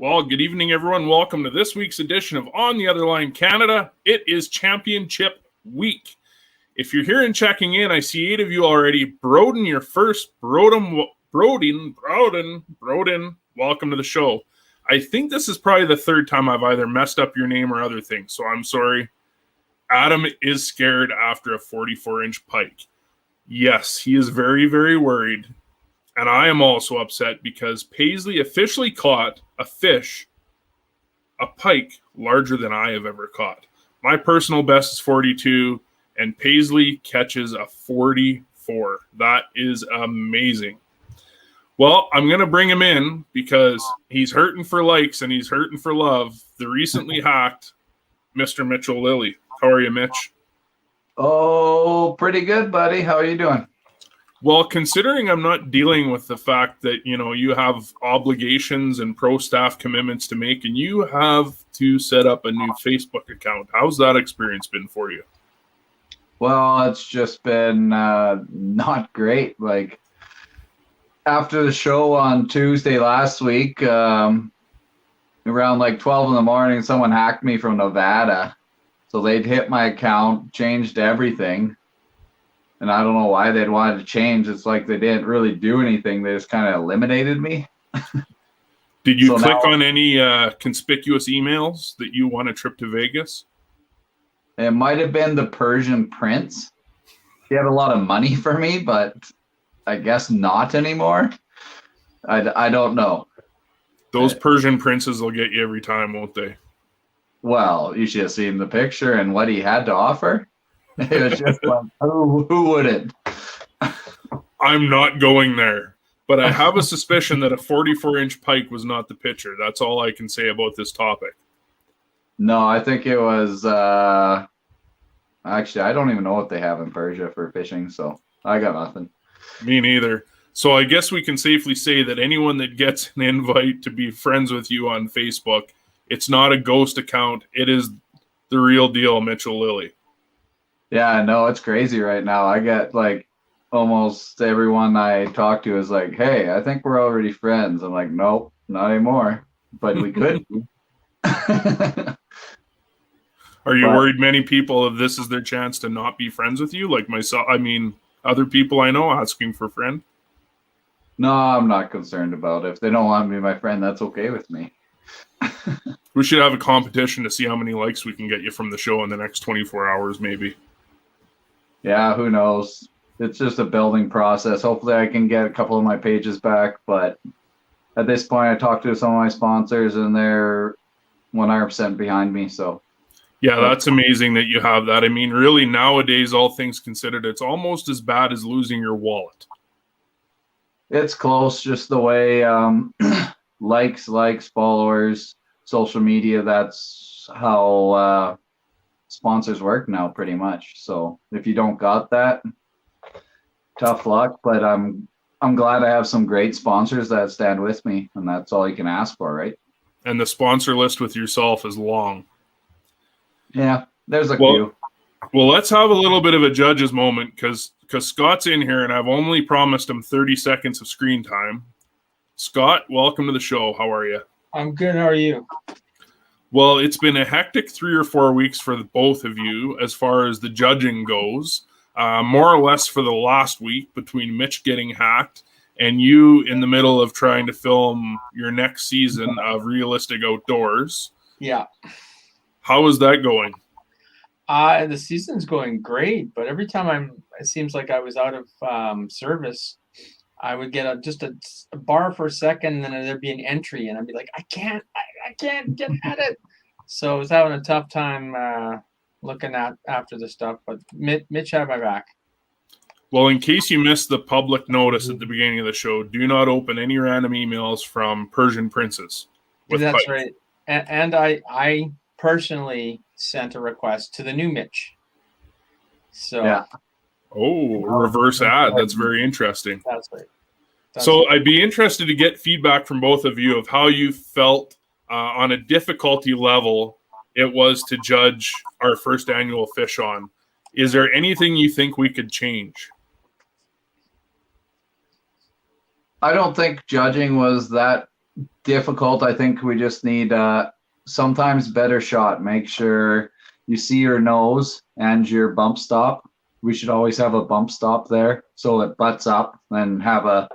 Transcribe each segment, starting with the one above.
Well, good evening, everyone. Welcome to this week's edition of On the Other Line Canada. It is Championship Week. If you're here and checking in, I see 8 of you already. Broden, your first. Broden, welcome to the show. I think this is probably the third time I've either messed up your name or other things, so I'm sorry. Adam is scared after a 44-inch pike. Yes, he is very, very worried. And I am also upset because Paisley officially caught a pike larger than I have ever caught. My personal best is 42, and Paisley catches a 44. That is amazing. Well, I'm going to bring him in because he's hurting for likes and he's hurting for love. The recently hacked Mr. Mitchell Lilly. How are you, Mitch? Oh, pretty good, buddy. How are you doing? Well, considering I'm not dealing with the fact that, you have obligations and pro staff commitments to make, and you have to set up a new Facebook account. How's that experience been for you? Well, it's just been not great. Like, after the show on Tuesday last week, around like 12 in the morning, someone hacked me from Nevada. So they'd hit my account, changed everything. And I don't know why they'd wanted to change. It's like they didn't really do anything. They just kind of eliminated me. Did you click on any conspicuous emails that you won a trip to Vegas? It might have been the Persian prince. He had a lot of money for me, but I guess not anymore. I don't know. Those Persian princes will get you every time, won't they? Well, you should have seen the picture and what he had to offer. It was just like, who wouldn't? I'm not going there. But I have a suspicion that a 44-inch pike was not the picture. That's all I can say about this topic. No, I think it was... actually, I don't even know what they have in Persia for fishing, so I got nothing. Me neither. So I guess we can safely say that anyone that gets an invite to be friends with you on Facebook, it's not a ghost account. It is the real deal, Mitchell Lilly. Yeah, I know. It's crazy right now. I get like almost everyone I talk to is like, hey, I think we're already friends. I'm like, nope, not anymore. But we could. Are you worried many people, if this is their chance to not be friends with you? Like myself, other people I know asking for a friend? No, I'm not concerned about it. If they don't want to be my friend, that's okay with me. We should have a competition to see how many likes we can get you from the show in the next 24 hours, maybe. Yeah, who knows? It's just a building process. Hopefully I can get a couple of my pages back, but at this point I talked to some of my sponsors and they're 100% behind me, so. Yeah, that's amazing that you have that. I mean, really, nowadays, all things considered, it's almost as bad as losing your wallet. It's close, just the way likes, followers, social media, that's how sponsors work now pretty much. So if you don't got that, tough luck, but I'm glad I have some great sponsors that stand with me, and that's all you can ask for, right? And the sponsor list with yourself is long. Yeah, there's a few. Well, let's have a little bit of a judge's moment because Scott's in here and I've only promised him 30 seconds of screen time. Scott, welcome to the show. How are you? I'm good. How are you? Well, it's been a hectic 3 or 4 weeks for both of you as far as the judging goes. More or less for the last week between Mitch getting hacked and you in the middle of trying to film your next season of Realistic Outdoors. Yeah. How is that going? The season's going great, but every time it seems like I was out of service, I would get just a bar for a second, and then there'd be an entry, and I'd be like, I can't get at it. So I was having a tough time looking after the stuff, but Mitch had my back. Well, in case you missed the public notice at the beginning of the show, do not open any random emails from Persian princes. That's right. And I personally sent a request to the new Mitch. So yeah. Oh, reverse ad. That's very interesting. That's right. I'd be interested to get feedback from both of you of how you felt on a difficulty level it was to judge our first annual fish on. Is there anything you think we could change? I don't think judging was that difficult. I think we just need sometimes better shot. Make sure you see your nose and your bump stop. We should always have a bump stop there so it butts up and have a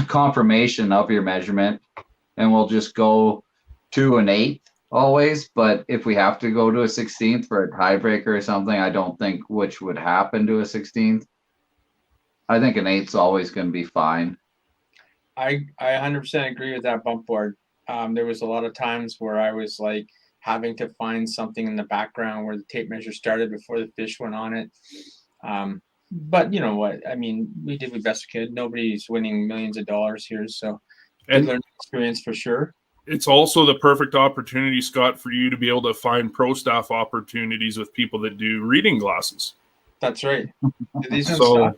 confirmation of your measurement. And we'll just go to an 8th always. But if we have to go to a 16th for a tiebreaker or something, I don't think which would happen to a 16th. I think an 8th's always going to be fine. I 100% agree with that bump board. There was a lot of times where I was like having to find something in the background where the tape measure started before the fish went on it. But you know what? I mean, we did the best we could. Nobody's winning millions of dollars here, so good learning experience for sure. It's also the perfect opportunity, Scott, for you to be able to find pro staff opportunities with people that do reading glasses. That's right. So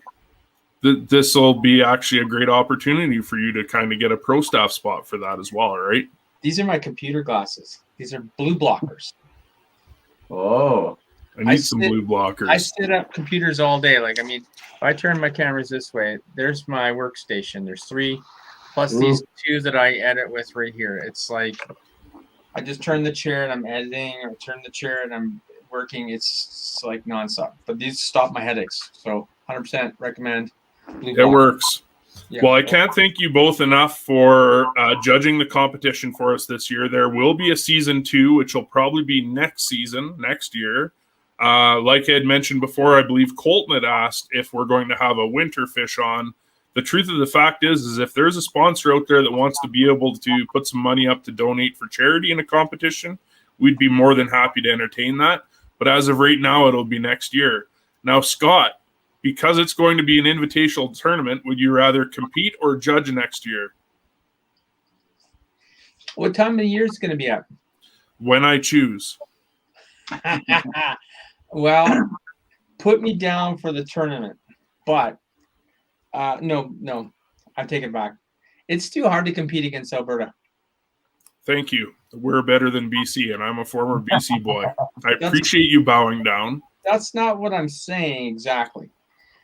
this will be actually a great opportunity for you to kind of get a pro staff spot for that as well, right? These are my computer glasses. These are blue blockers. Oh. I need some blue blockers. I sit at computers all day. Like, I mean, if I turn my cameras this way, there's my workstation. There's 3 plus these 2 that I edit with right here. It's like I just turn the chair and I'm editing, or turn the chair and I'm working. It's like nonstop. But these stop my headaches. So 100% recommend blue blockers. It works. Yeah. Well, I can't thank you both enough for judging the competition for us this year. There will be a season 2, which will probably be next year. Like I had mentioned before, I believe Colton had asked if we're going to have a winter fish on. The truth of the fact is if there's a sponsor out there that wants to be able to put some money up to donate for charity in a competition, we'd be more than happy to entertain that. But as of right now, it'll be next year. Now, Scott, because it's going to be an invitational tournament, would you rather compete or judge next year? What time of the year is it going to be at? When I choose. Well, put me down for the tournament, but no, I take it back. It's too hard to compete against Alberta. Thank you. We're better than BC, and I'm a former BC boy. I appreciate you bowing down. That's not what I'm saying exactly.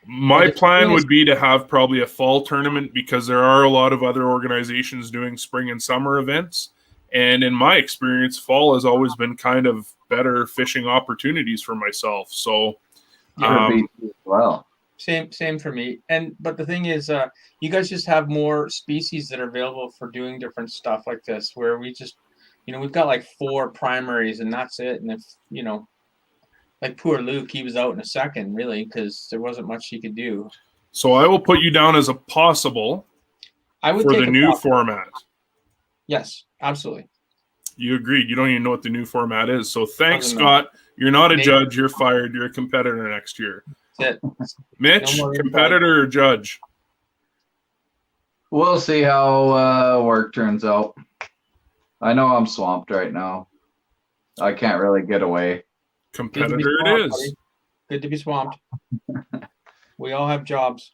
My plan would be to have probably a fall tournament because there are a lot of other organizations doing spring and summer events. And in my experience, fall has always been kind of better fishing opportunities for myself. So, well, same for me. But the thing is, you guys just have more species that are available for doing different stuff like this, where we just, we've got like 4 primaries and that's it. And if, like poor Luke, he was out in a second, really, because there wasn't much he could do. So I will put you down as a possible for the new format. Yes, absolutely. You agreed. You don't even know what the new format is. So thanks, Scott. You're not a judge. You're fired. You're a competitor next year. That's it. Mitch, competitor or judge? We'll see how work turns out. I know I'm swamped right now. I can't really get away. Competitor it is. Buddy. Good to be swamped. We all have jobs.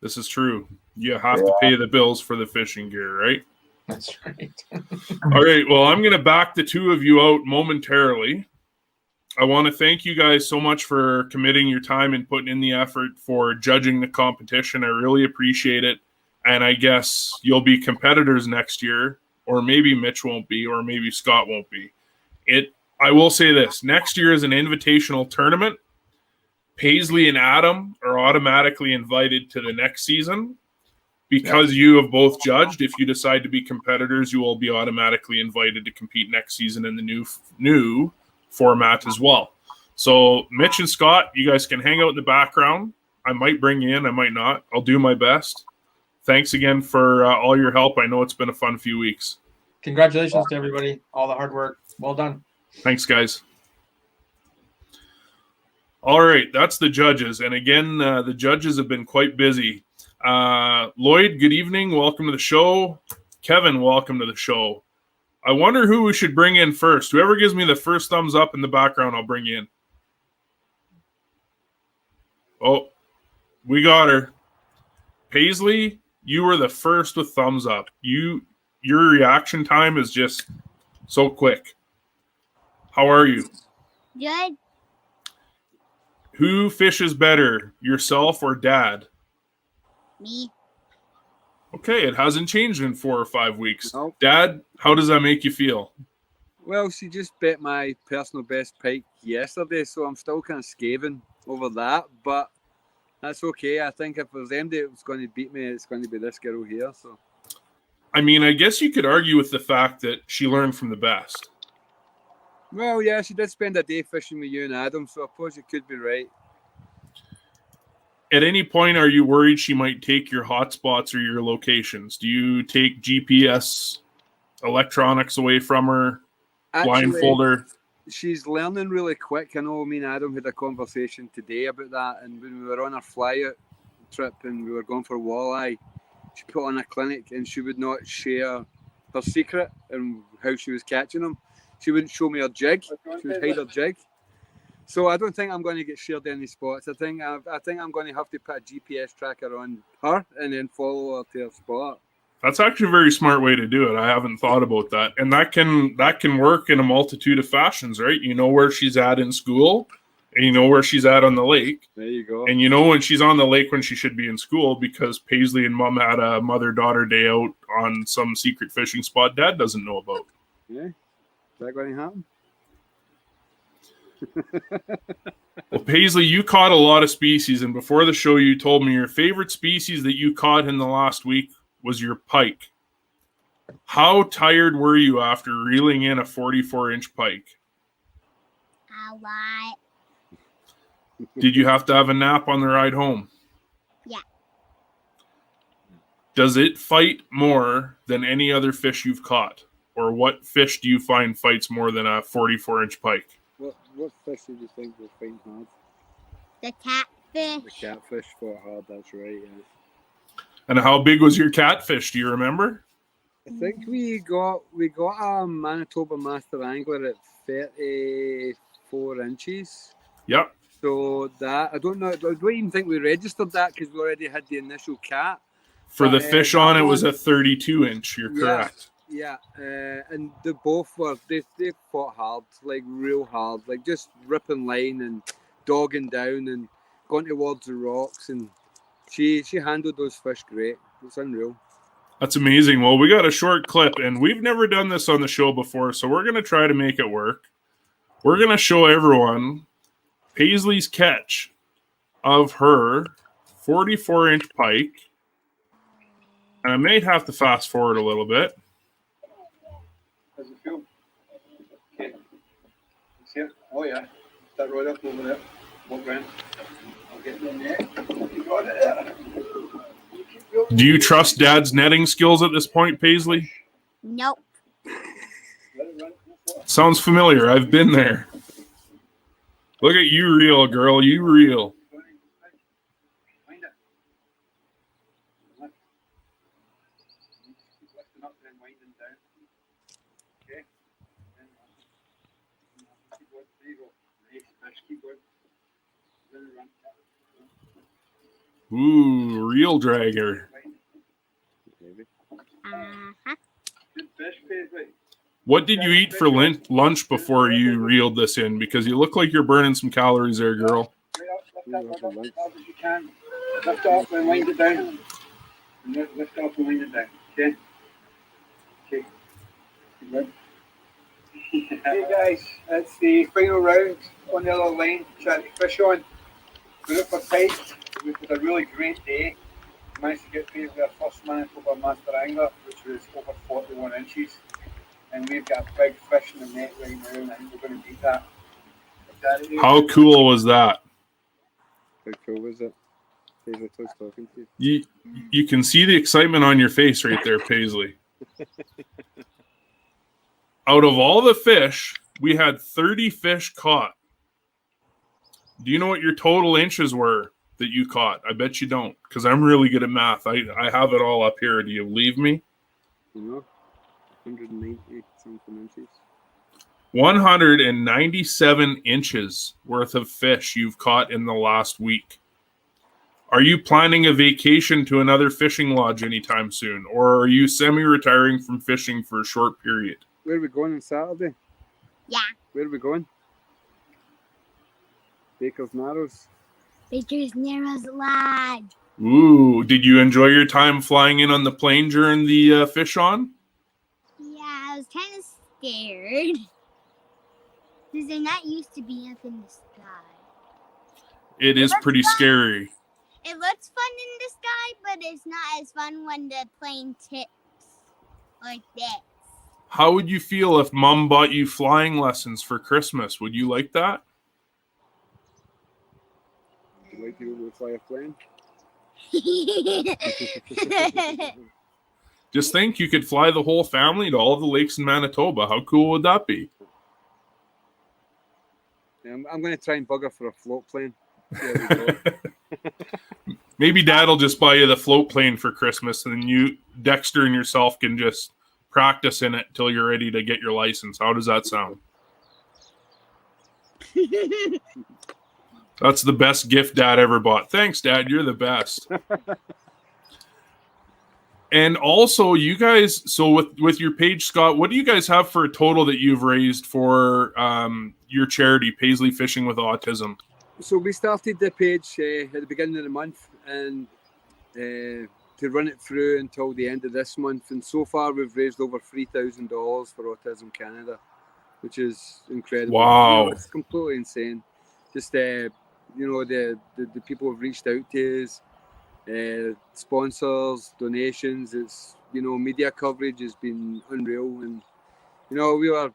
This is true. You have to pay the bills for the fishing gear, right? That's right. All right. Well, I'm going to back the 2 of you out momentarily. I want to thank you guys so much for committing your time and putting in the effort for judging the competition. I really appreciate it. And I guess you'll be competitors next year, or maybe Mitch won't be, or maybe Scott won't be. I will say this. Next year is an invitational tournament. Paisley and Adam are automatically invited to the next season. Because you have both judged, if you decide to be competitors, you will be automatically invited to compete next season in the new format as well. So Mitch and Scott, you guys can hang out in the background. I might bring you in. I might not. I'll do my best. Thanks again for all your help. I know it's been a fun few weeks. Congratulations to everybody. All the hard work. Well done. Thanks, guys. All right, that's the judges. And again, the judges have been quite busy. Lloyd, good evening. Welcome to the show. Kevin, welcome to the show. I wonder who we should bring in first. Whoever gives me the first thumbs up in the background, I'll bring you in. Oh, we got her. Paisley, you were the first with thumbs up. Your reaction time is just so quick. How are you? Good. Who fishes better, yourself or Dad? Me. Okay, it hasn't changed in 4 or 5 weeks. Nope. Dad, how does that make you feel? Well, she just bet my personal best pike yesterday, so I'm still kind of scathing over that, but that's okay. I think if there's anybody that's going to beat me, it's going to be this girl here. So, I mean, I guess you could argue with the fact that she learned from the best. well, yeah, she did spend a day fishing with you and Adam, so I suppose you could be right. At any point, are you worried she might take your hotspots or your locations? Do you take GPS electronics away from her, blindfold her? She's learning really quick. I know me and Adam had a conversation today about that, and when we were on our flyout trip and we were going for walleye, she put on a clinic and she would not share her secret and how she was catching them. She wouldn't show me her jig. She would hide her jig. So I don't think I'm going to get shared any spots. I think I'm going to have to put a GPS tracker on her and then follow her to her spot. That's actually a very smart way to do it. I haven't thought about that. And that can work in a multitude of fashions, right? You know where she's at in school, and you know where she's at on the lake. There you go. And you know when she's on the lake when she should be in school, because Paisley and Mom had a mother-daughter day out on some secret fishing spot Dad doesn't know about. Yeah. Is that going to happen? Well, Paisley, you caught a lot of species, and before the show you told me your favorite species that you caught in the last week was your pike. How tired were you after reeling in a 44-inch pike? A lot. Did you have to have a nap on the ride home? Yeah. Does it fight more than any other fish you've caught? Or what fish do you find fights more than a 44-inch pike? What fish did you think was fighting hard? The catfish. The catfish fought hard, that's right, yeah. And how big was your catfish? Do you remember? I think we got a Manitoba Master Angler at 34 inches. Yep. So that, I don't even think we registered that because we already had the initial cat. For the fish on it was a 32-inch. You're correct. Yeah, and they both were, they fought hard, like real hard, like just ripping line and dogging down and going towards the rocks, and she handled those fish great. It's unreal. That's amazing. Well, we got a short clip, and we've never done this on the show before, so we're going to try to make it work. We're going to show everyone Paisley's catch of her 44-inch pike, and I may have to fast forward a little bit. How's it feel? Okay. See it? Oh yeah. That right up over there. Walk round. I'll get in there. You got it there. Do you trust Dad's netting skills at this point, Paisley? Nope. Sounds familiar. I've been there. Look at you reel, girl. You reel. Ooh, reel dragger. Uh-huh. What did you eat for lunch before you reeled this in? Because you look like you're burning some calories there, girl. Lift up as you can. Lift up and wind it down. Lift up and wind it down. Okay? Okay. Hey guys, it's the final round on the other line, trying to fish on. We're up for tight. We've had a really great day. We managed to get paid with our first Manitoba Master Angler, which was over 41 inches. And we've got a big fish in the net right now, and I think we're going to beat that. How cool was that? How cool was it? Paisley was talking to you. You can see the excitement on your face right there, Paisley. Out of all the fish, we had 30 fish caught. Do you know what your total inches were that you caught? I bet you don't, because I'm really good at math. I have it all up here. Do you believe me? You know, 190 something inches. 197 inches worth of fish you've caught in the last week. Are you planning a vacation to another fishing lodge anytime soon, or are you semi-retiring from fishing for a short period? Where are we going on Saturday? Yeah. Where are we going? Baker's Narrows. Baker's Narrows Lodge. Ooh, did you enjoy your time flying in on the plane during the fish on? Yeah, I was kind of scared. Because they're not used to being up in the sky. It is pretty scary. It looks fun in the sky, but it's not as fun when the plane tips like this. How would you feel if Mom bought you flying lessons for Christmas? Would you like that? Would you like to be able to fly a plane? Just think, you could fly the whole family to all of the lakes in Manitoba. How cool would that be? Yeah, I'm going to try and bugger for a float plane. There we go. Maybe Dad will just buy you the float plane for Christmas, and then you, Dexter, and yourself can just practice in it till you're ready to get your license. How does that sound? That's the best gift Dad ever bought. Thanks, Dad. You're the best. And also, you guys, so with your page, Scott, what do you guys have for a total that you've raised for your charity, Paisley Fishing with Autism? So we started the page at the beginning of the month, and to run it through until the end of this month. And so far, we've raised over $3,000 for Autism Canada, which is incredible. Wow. You know, it's completely insane. Just, the people have reached out to us, sponsors, donations. It's, media coverage has been unreal. And, we were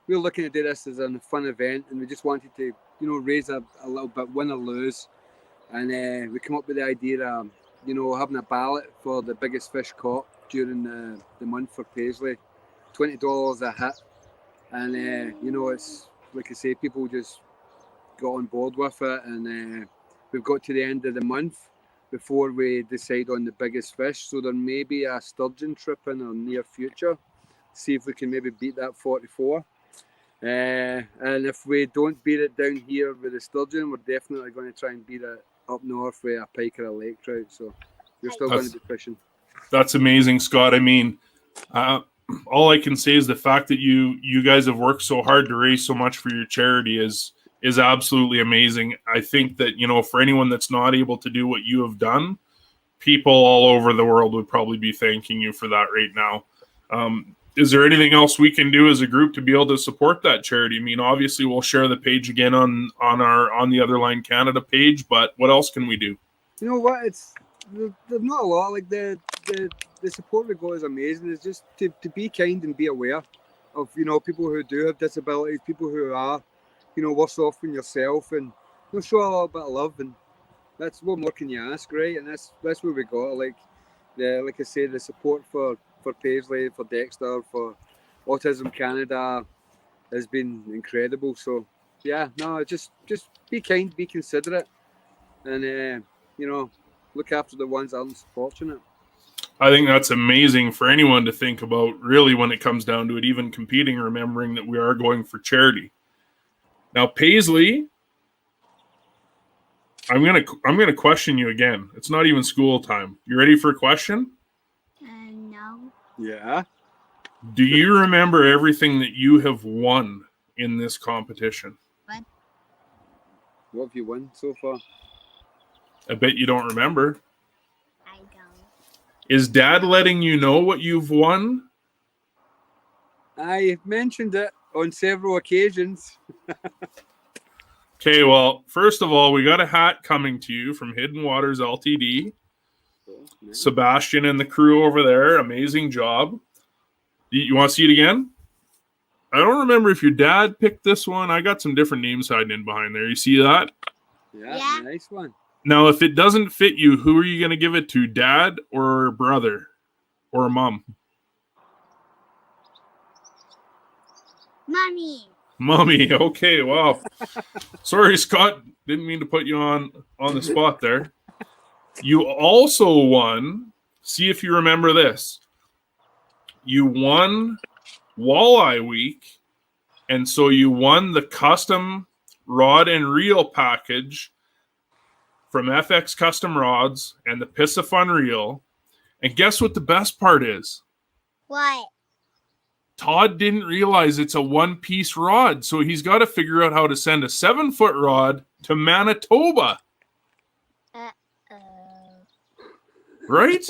looking to do this as a fun event, and we just wanted to, raise a little bit, win or lose. And we came up with the idea of, having a ballot for the biggest fish caught during the month for Paisley, $20 a hit. And, it's, like I say, people just got on board with it. And we've got to the end of the month before we decide on the biggest fish. So there may be a sturgeon trip in our near future. See if we can maybe beat that 44. And if we don't beat it down here with the sturgeon, we're definitely going to try and beat it up north with a pike or a lake trout. So we're still going to be fishing. That's amazing, Scott. I mean, all I can say is the fact that you guys have worked so hard to raise so much for your charity is absolutely amazing. I think that, for anyone that's not able to do what you have done, people all over the world would probably be thanking you for that right now. Is there anything else we can do as a group to be able to support that charity? I mean, obviously we'll share the page again on the Other Line Canada page, but what else can we do? You know what? There's not a lot. Like the support we got is amazing. It's just to be kind and be aware of, people who do have disabilities, people who are, worse off than yourself, and show a little bit of love. And that's what more can you ask, right? And that's what we got. Like I say, the support for Paisley, for Dexter, for Autism Canada has been incredible. So yeah, no, just be kind, be considerate, and look after the ones that aren't fortunate. I think that's amazing for anyone to think about, really, when it comes down to it, even competing, remembering that we are going for charity. Now, Paisley, I'm gonna question you again. It's not even school time. You ready for a question? No. Yeah. Do you remember everything that you have won in this competition? What have you won so far? I bet you don't remember. I don't. Is Dad letting you know what you've won? I've mentioned it on several occasions. Okay, well, first of all, we got a hat coming to you from Hidden Waters Ltd. Nice. Sebastian and the crew over there, amazing job. You want to see it again? I don't remember if your dad picked this one. I got some different names hiding in behind there. You see that? Yeah. Nice one. Now, if it doesn't fit you, who are you going to give it to, Dad or brother or Mom? Mommy. Okay, wow. Sorry, Scott. Didn't mean to put you on the spot there. You also won, see if you remember this. You won Walleye Week, and so you won the custom rod and reel package from FX Custom Rods and the Piscifun Reel. And guess what the best part is? What? Todd didn't realize it's a one-piece rod, so he's got to figure out how to send a 7-foot rod to Manitoba. Right?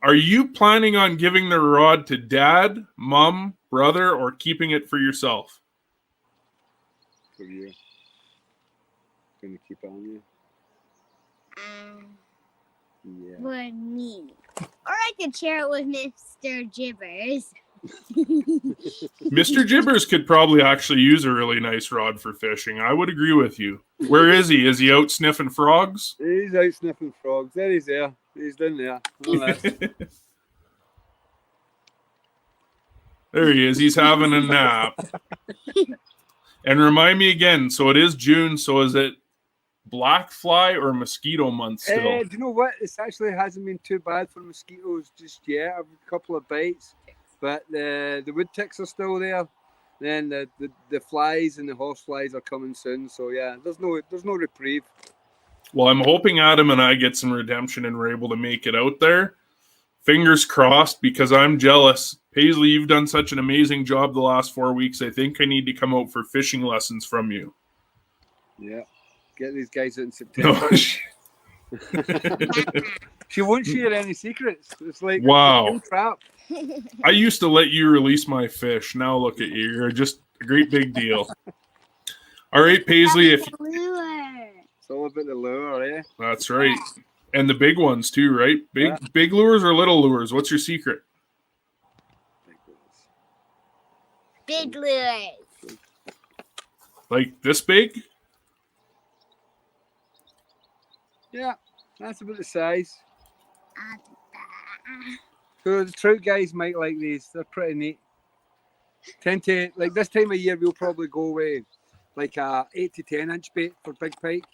Are you planning on giving the rod to dad, mom, brother, or keeping it for yourself? For you. Gonna keep it on you. Yeah. For me. Or I could share it with Mr. Jibbers. Mr. Jibbers could probably actually use a really nice rod for fishing. I would agree with you. Where is he? Is he out sniffing frogs? He's out sniffing frogs. There he's there. He's down there. All that. There he is. He's having a nap. And remind me again, so it is June, so is it black fly or mosquito month still? Do you know what? It actually hasn't been too bad for mosquitoes just yet. I've a couple of bites, but the wood ticks are still there. Then the flies and the horse flies are coming soon. So yeah, there's no reprieve. Well, I'm hoping Adam and I get some redemption and we're able to make it out there. Fingers crossed, because I'm jealous. Paisley, you've done such an amazing job the last 4 weeks. I think I need to come out for fishing lessons from you. Yeah. Get these guys out in September. No, She won't share any secrets. It's like wow. a trap. I used to let you release my fish. Now look at you. You're just a great big deal. All right, Paisley. Lure. It's all about the lure, eh? That's right. And the big ones too, right? Big lures or little lures? What's your secret? Big lures. Like this big? Yeah, that's about the size. So the trout guys might like these. They're pretty neat. Tend to, like this time of year, we'll probably go with like a 8 to 10 inch bait for big pike.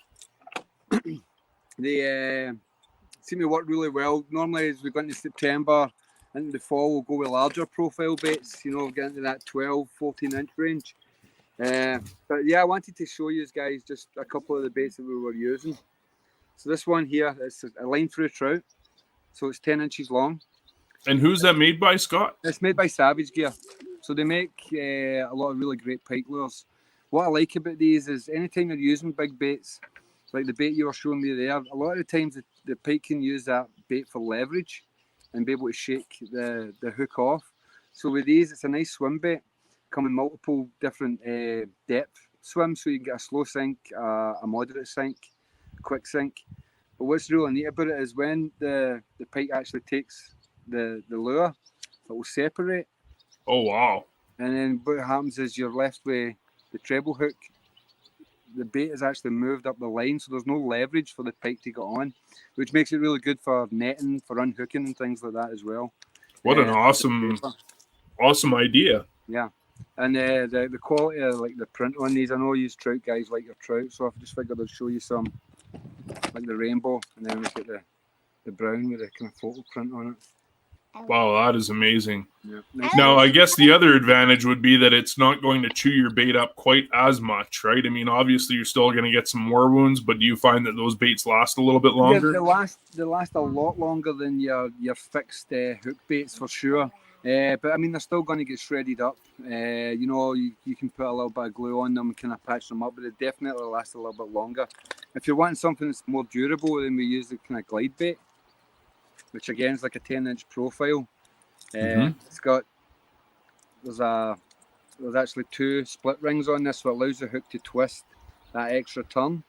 They seem to work really well. Normally, as we go into September, into the fall, we'll go with larger profile baits, get into that 12, 14 inch range. But yeah, I wanted to show you guys just a couple of the baits that we were using. So this one here is a line through trout. So it's 10 inches long. And who's that made by, Scott? It's made by Savage Gear. So they make a lot of really great pike lures. What I like about these is anytime you're using big baits, like the bait you were showing me there, a lot of the times the pike can use that bait for leverage and be able to shake the hook off. So with these, it's a nice swim bait, come in multiple different depth swims, so you can get a slow sink, a moderate sink, quick sink. But what's really neat about it is when the pike actually takes the lure, it will separate. Oh, wow. And then what happens is you're left with the treble hook. The bait is actually moved up the line, so there's no leverage for the pike to get on, which makes it really good for netting, for unhooking and things like that as well. What an awesome idea. Yeah. And the quality of like the print on these, I know you trout guys like your trout, so I just figured I'd show you some, like the rainbow, and then we get the brown with the kind of photo print on it. Wow, that is amazing. Yeah. Now, I guess the other advantage would be that it's not going to chew your bait up quite as much, right? I mean, obviously, you're still going to get some more wounds, but do you find that those baits last a little bit longer? Yeah, they last a lot longer than your fixed hook baits for sure. But I mean, they're still going to get shredded up. You can put a little bit of glue on them and kind of patch them up, but they definitely last a little bit longer. If you're wanting something that's more durable, then we use the kind of glide bait, which again is like a 10-inch profile. There's actually 2 split rings on this, so it allows the hook to twist that extra turn.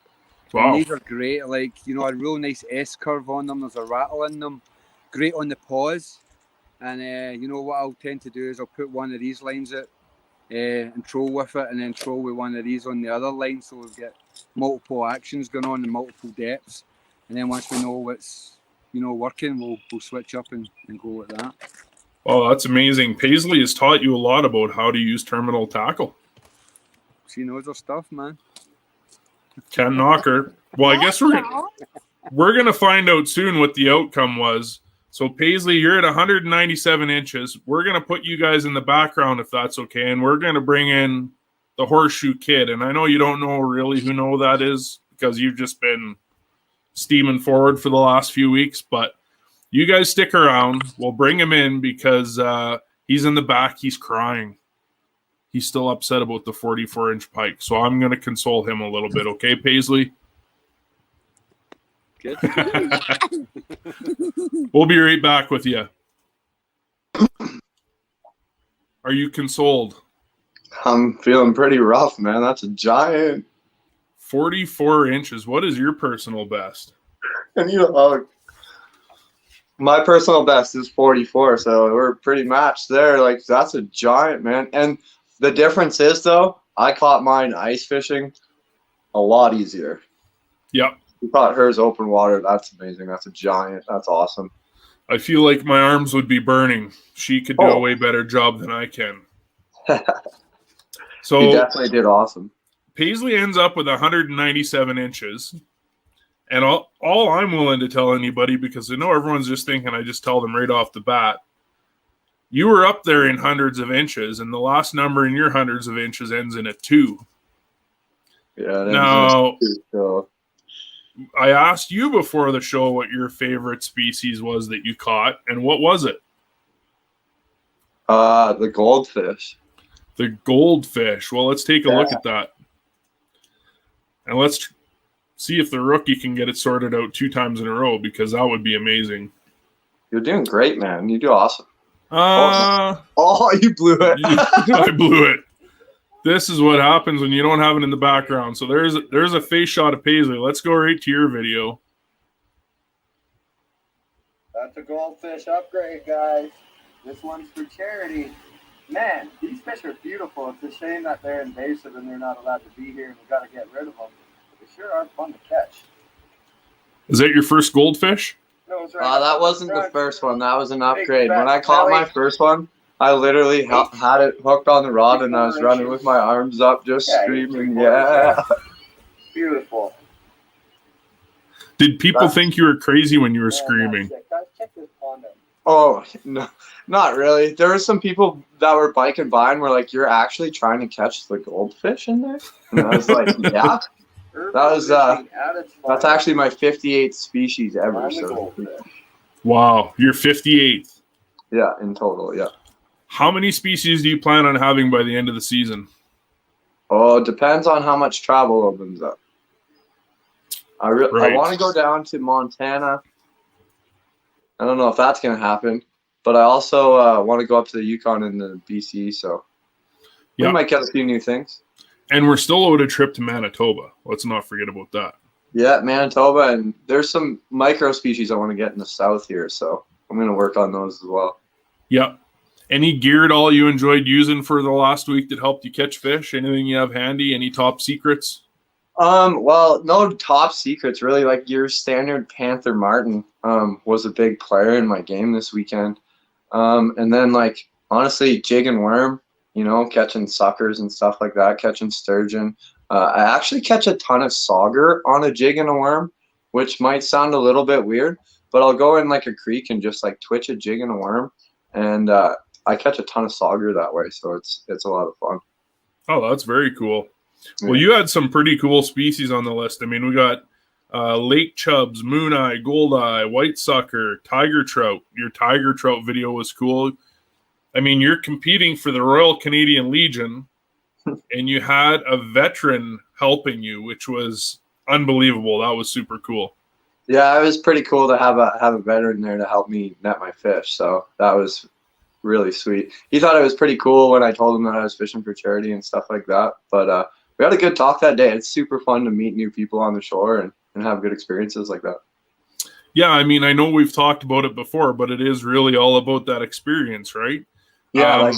Wow. And these are great, like, a real nice S-curve on them. There's a rattle in them. Great on the paws. And what I'll tend to do is I'll put one of these lines out and troll with it, and then troll with one of these on the other line, so we'll get multiple actions going on in multiple depths. And then once we know what's working, we'll switch up and go with that. Oh, that's amazing. Paisley has taught you a lot about how to use terminal tackle. She knows her stuff, man. Can't knock her. Well, I guess we're gonna find out soon what the outcome was. So Paisley, you're at 197 inches. We're gonna put you guys in the background if that's okay, and we're gonna bring in the Horseshoe Kid. And I know you don't know really who that is because you've just been steaming forward for the last few weeks, but you guys stick around. We'll bring him in because he's in the back. He's crying. He's still upset about the 44-inch pike. So I'm going to console him a little bit. Okay, Paisley? kid. We'll be right back with you. Are you consoled? I'm feeling pretty rough, man. That's a giant. 44 inches. What is your personal best? And my personal best is 44, so we're pretty matched there. Like, that's a giant, man. And the difference is, though, I caught mine ice fishing a lot easier. Yep. You caught hers open water. That's amazing. That's a giant. That's awesome. I feel like my arms would be burning. She could do a way better job than I can. So you definitely did awesome. Paisley ends up with 197 inches. And all I'm willing to tell anybody, because I know everyone's just thinking I just tell them right off the bat, you were up there in hundreds of inches, and the last number in your hundreds of inches ends in a 2. Yeah. Now, So. I asked you before the show what your favorite species was that you caught, and what was it? The goldfish. The goldfish. Well, let's take a look at that. And let's see if the rookie can get it sorted out 2 times in a row, because that would be amazing. You're doing great, man. You do awesome. Oh, you blew it. I blew it. This is what happens when you don't have it in the background. So there's a face shot of Paisley. Let's go right to your video. That's a goldfish upgrade, guys. This one's for charity. Man, these fish are beautiful. It's a shame that they're invasive and they're not allowed to be here and we got to get rid of them. But they sure are fun to catch. Is that your first goldfish? No, it's right That wasn't the first one. That was an upgrade. fat When I caught my belly. first one, I literally had it hooked on the rod and I was running with my arms up, just Yeah, screaming, you're yeah. Beautiful. Did people think you were crazy when you were Yeah, screaming? that's it. Guys, check this pond out. Oh, no, not really. There were some people that were biking by and were like, "You're actually trying to catch the goldfish in there?" And I was like, "Yeah." That's actually my 58th species ever. So, Wow, you're 58th. yeah, in total, yeah. How many species do you plan on having by the end of the season? Oh, it depends on how much travel opens up. I Right. want to go down to Montana. I don't know if that's going to happen, but I also want to go up to the Yukon and the BC, so we Yep. might get a few new things. And we're still owed a trip to Manitoba. Let's not forget about that. Yeah, Manitoba, and there's some micro species I want to get in the south here, so I'm going to work on those as well. Yep. Any gear at all you enjoyed using for the last week that helped you catch fish? Anything you have handy? Any top secrets? Well, no top secrets really. Like your standard Panther Martin was a big player in my game this weekend. And then like honestly, jig and worm, catching suckers and stuff like that, catching sturgeon. I actually catch a ton of sauger on a jig and a worm, which might sound a little bit weird, but I'll go in like a creek and just like twitch a jig and a worm, and I catch a ton of sauger that way. So it's a lot of fun. Oh, that's very cool. Well, you had some pretty cool species on the list. I mean, we got lake chubs, mooneye, goldeye, white sucker, tiger trout. Your tiger trout video was cool. I mean, you're competing for the Royal Canadian Legion, and you had a veteran helping you, which was unbelievable. That was super cool. Yeah, it was pretty cool to have a veteran there to help me net my fish. So that was really sweet. He thought it was pretty cool when I told him that I was fishing for charity and stuff like that. But we had a good talk that day. It's super fun to meet new people on the shore and have good experiences like that. Yeah, I mean, I know we've talked about it before, but it is really all about that experience, right? Yeah, like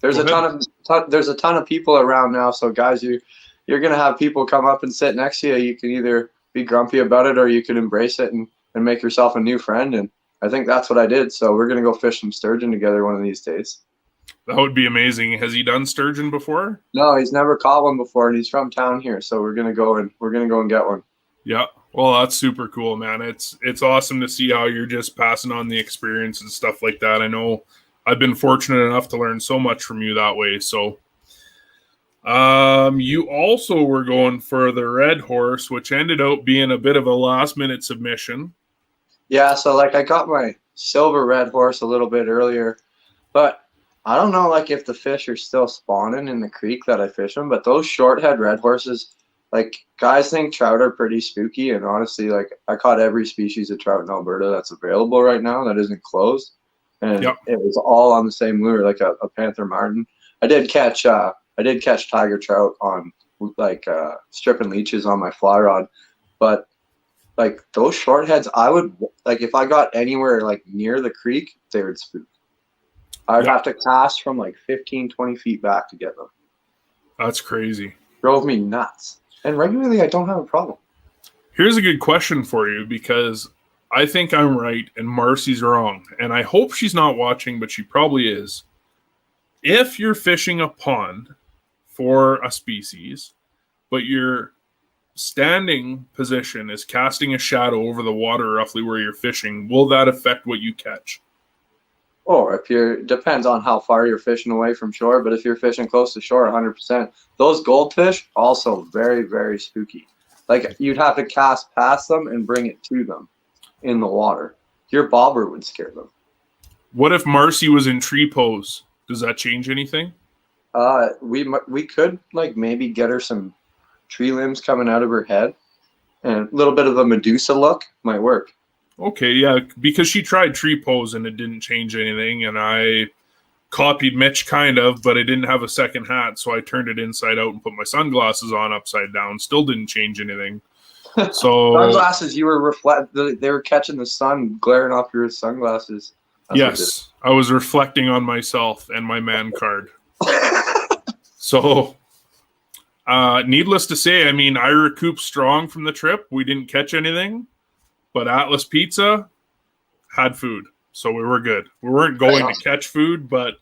there's a ton of people around now. So guys, you're gonna have people come up and sit next to you. You can either be grumpy about it or you can embrace it and make yourself a new friend. And I think that's what I did. So we're gonna go fish some sturgeon together one of these days. That would be amazing. Has he done sturgeon before? No, he's never caught one before, and he's from town here. So we're gonna go and get one. Yeah. Well, that's super cool, man. It's awesome to see how you're just passing on the experience and stuff like that. I know I've been fortunate enough to learn so much from you that way. So you also were going for the red horse, which ended up being a bit of a last-minute submission. Yeah, so like I got my silver red horse a little bit earlier, but I don't know like if the fish are still spawning in the creek that I fish them, but those short head red horses like guys think trout are pretty spooky, and honestly, like I caught every species of trout in Alberta that's available right now that isn't closed, and Yep. it was all on the same lure, like a Panther Martin. I did catch tiger trout on like stripping leeches on my fly rod, but like those short heads, I would like if I got anywhere like near the creek, they would spook. I'd Yep. have to cast from like 15, 20 feet back to get them. That's crazy. Drove me nuts. And regularly, I don't have a problem. Here's a good question for you, because I think I'm right and Marcy's wrong. And I hope she's not watching, but she probably is. If you're fishing a pond for a species, but your standing position is casting a shadow over the water roughly where you're fishing, will that affect what you catch? Or if you're, depends on how far you're fishing away from shore, but if you're fishing close to shore, 100%. Those goldfish, also very, very spooky. Like you'd have to cast past them and bring it to them in the water. Your bobber would scare them. What if Marcy was in tree pose? Does that change anything? We could like maybe get her some tree limbs coming out of her head, and a little bit of a Medusa look might work. Okay, yeah, because she tried tree pose and it didn't change anything, and I copied Mitch kind of, but I didn't have a second hat, so I turned it inside out and put my sunglasses on upside down. Still didn't change anything. So Sunglasses, you were they were catching the sun glaring off your sunglasses. That's yes, I was reflecting on myself and my man card. So, needless to say, I mean, I recouped strong from the trip. We didn't catch anything, but Atlas Pizza had food, so we were good. We weren't going to catch food, but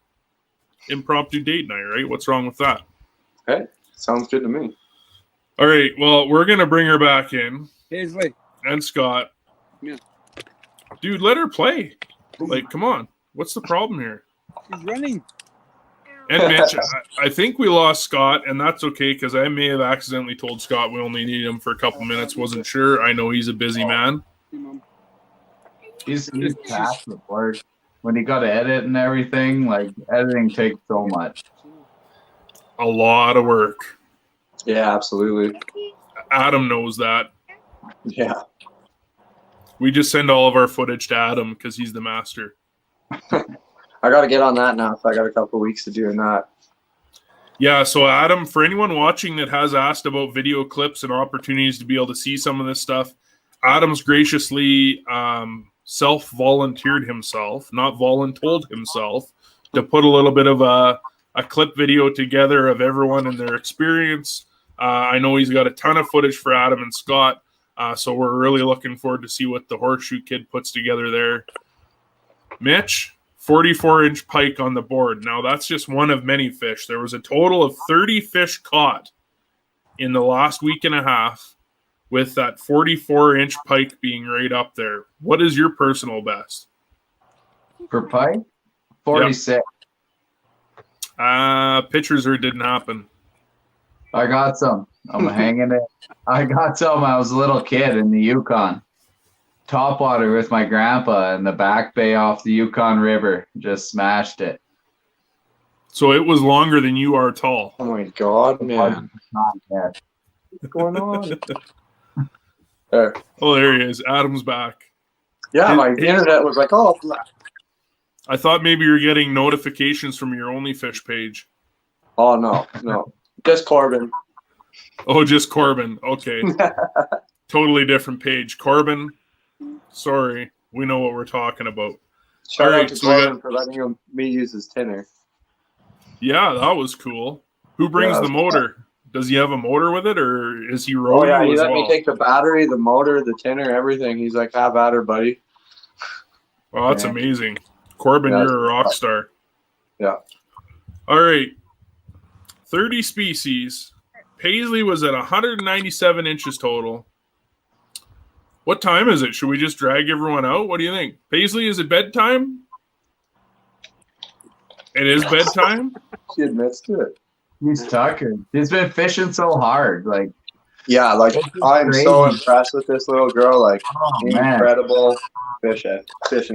impromptu date night, right? What's wrong with that? Okay, sounds good to me. All right, well, we're going to bring her back in. Paisley. And Scott. Yeah. Dude, let her play. Like, come on. What's the problem here? He's running. And Mitch, I think we lost Scott, and that's okay because I may have accidentally told Scott we only need him for a couple minutes. Wasn't sure. I know he's a busy man. He's past the work. When he got to edit and everything, like editing takes so much. A lot of work. Yeah, absolutely. Adam knows that. Yeah. We just send all of our footage to Adam because he's the master. I got to get on that now, so I got a couple of weeks to doing that. Yeah, so Adam, for anyone watching that has asked about video clips and opportunities to be able to see some of this stuff, Adam's graciously self-volunteered himself, not voluntold himself, to put a little bit of a clip video together of everyone and their experience. I know he's got a ton of footage for Adam and Scott, so we're really looking forward to see what the Horseshoe Kid puts together there. Mitch, 44-inch pike on the board. Now, that's just one of many fish. There was a total of 30 fish caught in the last week and a half, with that 44-inch pike being right up there. What is your personal best? For pike? 46. Pictures or it didn't happen. I got some. I'm hanging it. I got some. I was a little kid in the Yukon. Topwater with my grandpa in the back bay off the Yukon River. Just smashed it. So it was longer than you are tall. Oh my God, man. Not yet. What's going on? There. Oh, there he is. Adam's back. Yeah, my internet was like, oh. I thought maybe you're getting notifications from your OnlyFish page. Oh, no. Just Corbin. Oh, just Corbin. Okay. Totally different page. Corbin, sorry. We know what we're talking about. Shout All out right, to so we Corbin for letting me use his tinner. Yeah, that was cool. Who brings the motor? Does he have a motor with it, or is he rolling? Oh, yeah, he as let well? me take the battery, the motor, the tinner, everything. He's like, have at her, buddy. Wow, that's amazing. Corbin, Yeah, you're a rock star. Yeah. All right. 30 species. Paisley was at 197 inches total. What time is it? Should we just drag everyone out? What do you think? Paisley, is it bedtime? It is bedtime? She admits to it. He's Tucker. He's been fishing so hard. Like, Yeah, like, I'm so impressed with this little girl. Like, man, incredible fishing. that's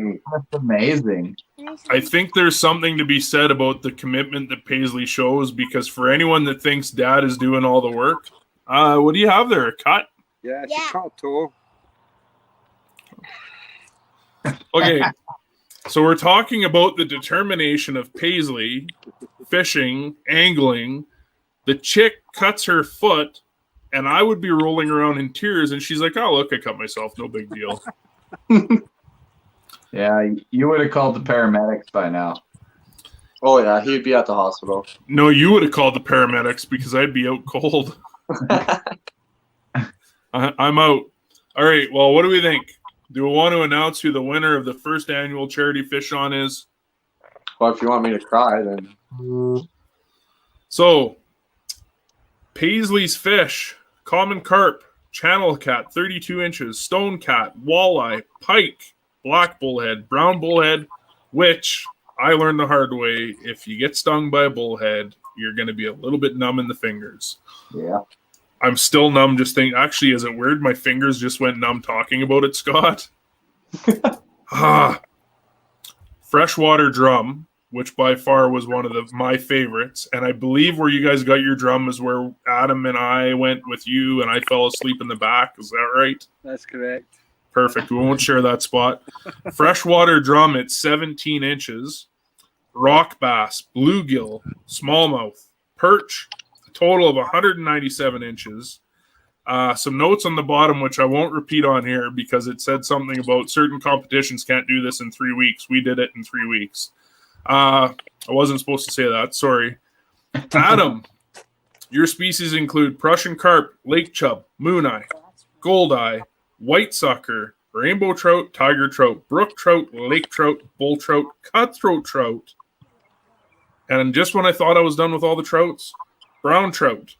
amazing. I think there's something to be said about the commitment that Paisley shows, because for anyone that thinks dad is doing all the work, What do you have there? A cut? Yeah, she Yeah. cut her toe. Okay. So we're talking about the determination of Paisley fishing, angling. The chick cuts her foot, and I would be rolling around in tears, and she's like, "Oh, look, I cut myself. No big deal." Yeah, you would have called the paramedics by now. Oh yeah, he'd be at the hospital. No, you would have called the paramedics because I'd be out cold. I'm out. All right. Well, what do we think? Do we want to announce who the winner of the first annual charity fish-on is? Well, if you want me to cry, then So, Paisley's fish, common carp, channel cat, 32 inches, stone cat, walleye, pike, black bullhead, brown bullhead, which I learned the hard way. If you get stung by a bullhead, you're going to be a little bit numb in the fingers. Yeah. I'm still numb just thinking. Actually, is it weird? My fingers just went numb talking about it, Scott. Freshwater drum, which by far was one of my favorites. And I believe where you guys got your drum is where Adam and I went with you, and I fell asleep in the back. Is that right? That's correct. Perfect. We won't share that spot. Freshwater drum at 17 inches. Rock bass, bluegill, smallmouth, perch, a total of 197 inches. Some notes on the bottom, which I won't repeat on here because it said something about certain competitions can't do this in 3 weeks. We did it in 3 weeks. I wasn't supposed to say that. Sorry. Adam, your species include Prussian carp, lake chub, mooneye, goldeye, white sucker, rainbow trout, tiger trout, brook trout, lake trout, bull trout, cutthroat trout. And just when I thought I was done with all the trouts, brown trout,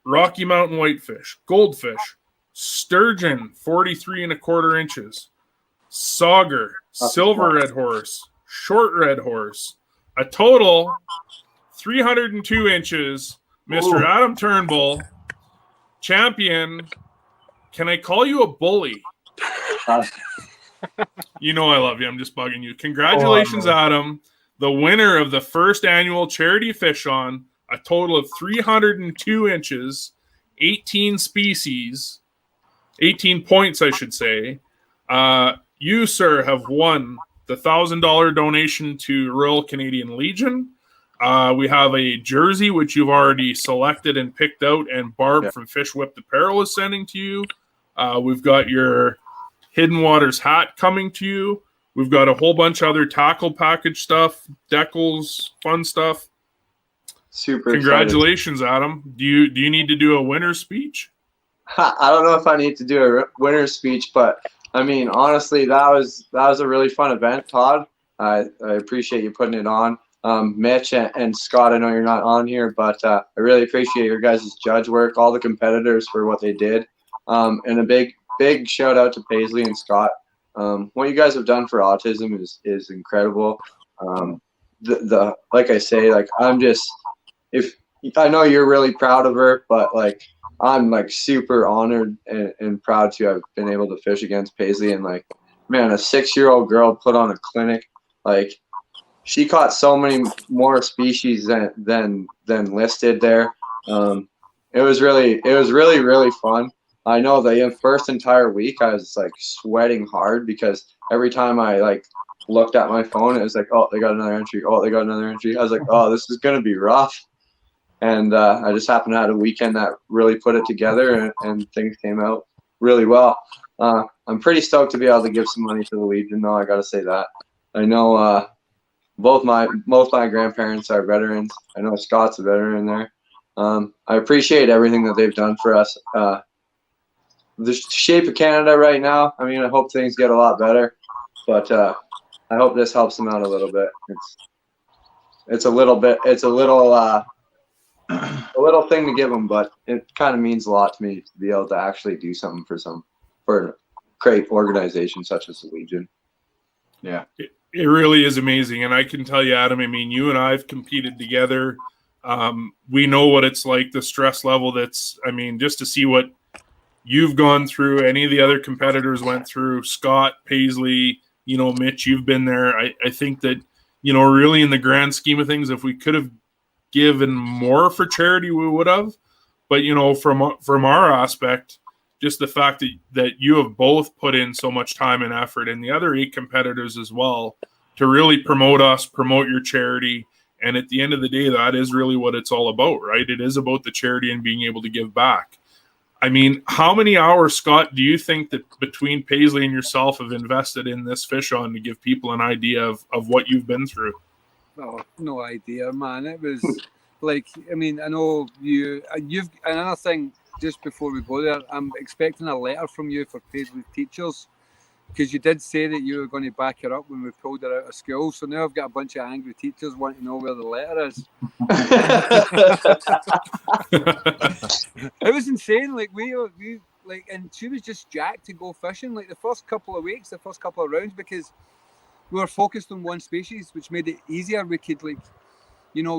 Rocky Mountain whitefish, goldfish, sturgeon, 43 1/4 inches, sauger, silver red horse, short red horse, a total 302 inches. Mr. Adam Turnbull, champion. Can I call you a bully? You know I love you. I'm just bugging you. Congratulations, Adam. The winner of the first annual charity fish-on, a total of 302 inches, 18 species, 18 points, I should say. You, sir, have won the $1,000 donation to Royal Canadian Legion. We have a jersey, which you've already selected and picked out, and Barb from Fish Whipped Apparel is sending to you. We've got your Hidden Waters hat coming to you. We've got a whole bunch of other tackle package stuff, decals, fun stuff. super Congratulations, Adam. Do you need to do a winner's speech? excited. I don't know if I need to do a winner's speech, but I mean, honestly, that was a really fun event, Todd. I appreciate you putting it on. Mitch and Scott, I know you're not on here, but I really appreciate your guys' judge work, all the competitors for what they did. And a big shout out to Paisley and Scott. What you guys have done for autism is incredible. Like I say, like if I know you're really proud of her, but like I'm like super honored and proud to have been able to fish against Paisley. And like, man, a 6-year-old girl put on a clinic. Like, she caught so many more species than listed there. It was really fun. I know the first entire week I was like sweating hard because every time I like looked at my phone, it was like, oh, they got another entry. Oh, they got another entry. I was like, oh, this is gonna be rough. And I just happened to have a weekend that really put it together, and things came out really well. I'm pretty stoked to be able to give some money to the Legion, though. I got to say that. I know both my grandparents are veterans. I know Scott's a veteran there. I appreciate everything that they've done for us. The shape of Canada right now, I mean, I hope things get a lot better, but I hope this helps them out a little bit. It's a little thing to give them, but it kind of means a lot to me to be able to actually do something for a great organization such as the Legion. Yeah. It really is amazing. And I can tell you, Adam, I mean, you and I have competed together. We know what it's like, the stress level just to see what you've gone through, any of the other competitors went through, Scott, Paisley, Mitch, you've been there. I think that, really in the grand scheme of things, if we could have given more for charity, we would have. But, from our aspect, just the fact that you have both put in so much time and effort, and the other 8 competitors as well, to really promote us, promote your charity. And at the end of the day, that is really what it's all about, right? It is about the charity and being able to give back. I mean, how many hours, Scott, do you think that between Paisley and yourself have invested in this fish on to give people an idea of what you've been through? Oh, no idea, man. It was like, I mean, I know you've another thing just before we go there. I'm expecting a letter from you for Paisley teachers, because you did say that you were going to back her up when we pulled her out of school. So now I've got a bunch of angry teachers wanting to know where the letter is. It was insane. Like we like, and she was just jacked to go fishing. Like the first couple of weeks, the first couple of rounds, because we were focused on one species, which made it easier. We could we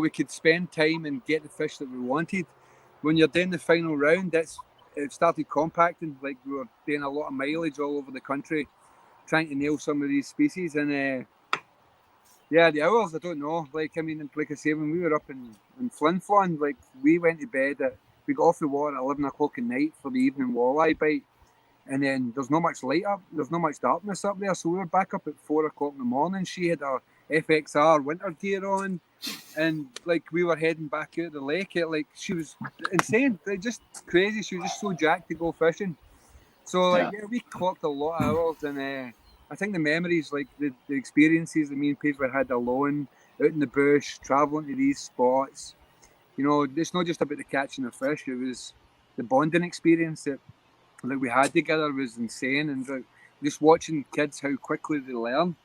could spend time and get the fish that we wanted. When you're doing the final round, it started compacting. Like we were doing a lot of mileage all over the country, trying to nail some of these species. And the hours, I don't know. Like, I mean, like I say, when we were up in Flin Flon, like we went to bed we got off the water at 11 o'clock at night for the evening walleye bite. And then there's not much light up, there's not much darkness up there. So we were back up at 4 o'clock in the morning. She had her FXR winter gear on, and like we were heading back out the lake. She was insane, like, just crazy. She was just so jacked to go fishing. So we clocked a lot of hours, and I think the memories, like the experiences that me and Paisley had alone, out in the bush, travelling to these spots. It's not just about the catching of fish. It was the bonding experience that we had together was insane, and just watching kids, how quickly they learn.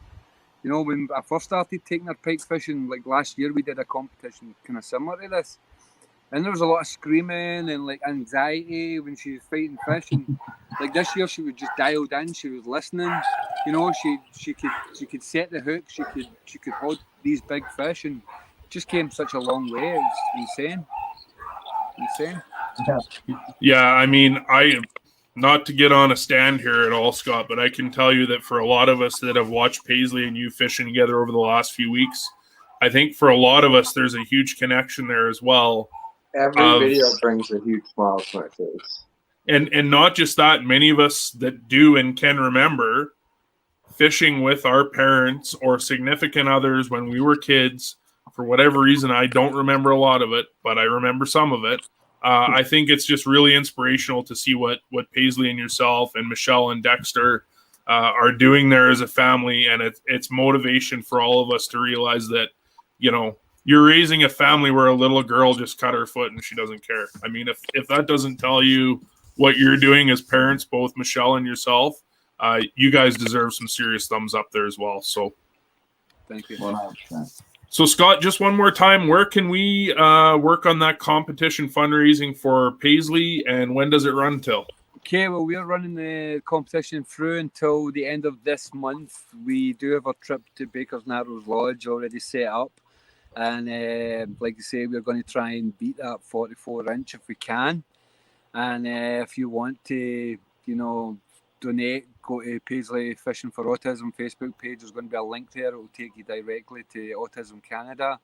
When I first started taking her pike fishing, like last year, we did a competition kind of similar to this, and there was a lot of screaming and like anxiety when she was fighting fish. And like this year, she was just dialed in. She was listening. She could set the hook. She could hold these big fish, and just came such a long way. It was insane. Yeah, I mean, not to get on a stand here at all, Scott, but I can tell you that for a lot of us that have watched Paisley and you fishing together over the last few weeks, I think for a lot of us, there's a huge connection there as well. Every video brings a huge smile to my face. And not just that, many of us that do and can remember fishing with our parents or significant others when we were kids. For whatever reason, I don't remember a lot of it, but I remember some of it. I think it's just really inspirational to see what Paisley and yourself and Michelle and Dexter are doing there as a family, and it's motivation for all of us to realize that, you're raising a family where a little girl just cut her foot and she doesn't care. I mean, if that doesn't tell you what you're doing as parents, both Michelle and yourself, you guys deserve some serious thumbs up there as well. So thank you. 100%. So, Scott, just one more time, where can we work on that competition fundraising for Paisley, and when does it run till? Okay, well, we're running the competition through until the end of this month. We do have a trip to Baker's Narrows Lodge already set up. And like I say, we're going to try and beat that 44-inch if we can. And if you want to, donate, go to Paisley Fishing for Autism Facebook page. There's going to be a link there. It will take you directly to Autism Canada.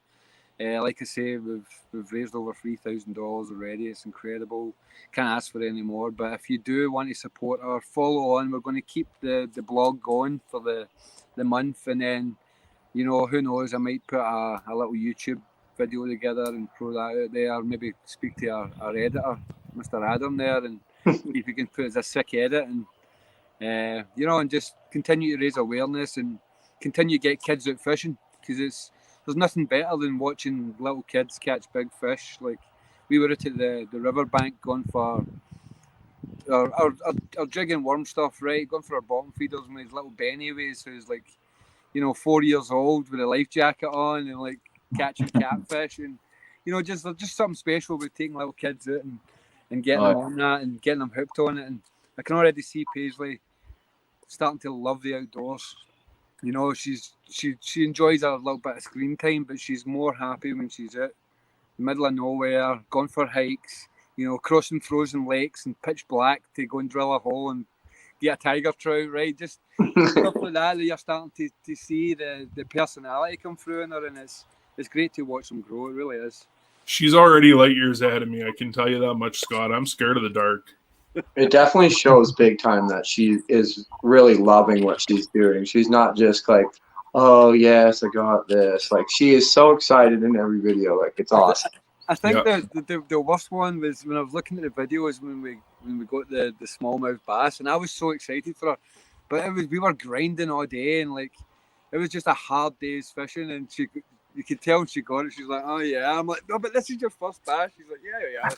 Like I say, we've raised over $3,000 already. It's incredible. Can't ask for any more. But if you do want to support or follow on, we're going to keep the blog going for the month. And then, who knows, I might put a little YouTube video together and throw that out there. Maybe speak to our editor, Mr. Adam there, and see if he can put a sick edit, and and just continue to raise awareness and continue to get kids out fishing, because there's nothing better than watching little kids catch big fish. Like, we were out at the riverbank going for our jig and worm stuff, right? Going for our bottom feeders, and his little Benny ways, who's like, 4 years old with a life jacket on and like catching catfish, and just something special about taking little kids out and getting them on that and getting them hooked on it. And I can already see Paisley starting to love the outdoors. She enjoys a little bit of screen time, but she's more happy when she's out in the middle of nowhere, going for hikes, crossing frozen lakes and pitch black to go and drill a hole and get a tiger trout, right? Just stuff like that you're starting to see the personality come through in her, and it's great to watch them grow. It really is. She's already light years ahead of me. I can tell you that much, Scott. I'm scared of the dark. It definitely shows big time that she is really loving what she's doing. She's not just like, oh, yes, I got this. Like, she is so excited in every video. Like, it's awesome. I think Yeah. the worst one was when I was looking at the videos when we got the smallmouth bass, and I was so excited for her. But we were grinding all day, and like it was just a hard day's fishing, and you could tell when she got it. She's like, oh yeah. I'm like, no, but this is your first bass. She's like, yeah.